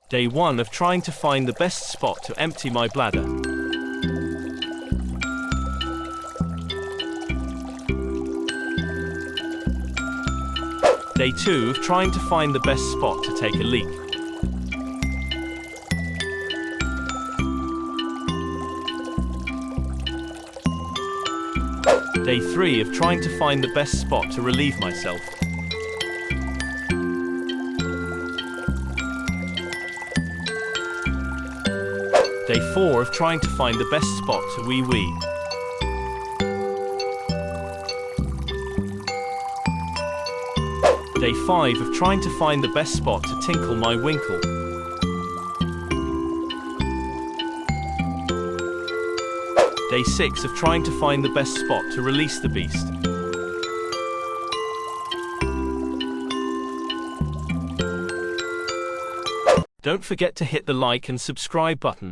Day 1 of trying to find the best spot to empty my bladder. Day 2 of trying to find the best spot to take a leak. Day 3 of trying to find the best spot to relieve myself. Day 4 of trying to find the best spot to wee-wee. Day 5 of trying to find the best spot to tinkle my winkle. Day 6 of trying to find the best spot to release the beast. Don't forget to hit the like and subscribe button.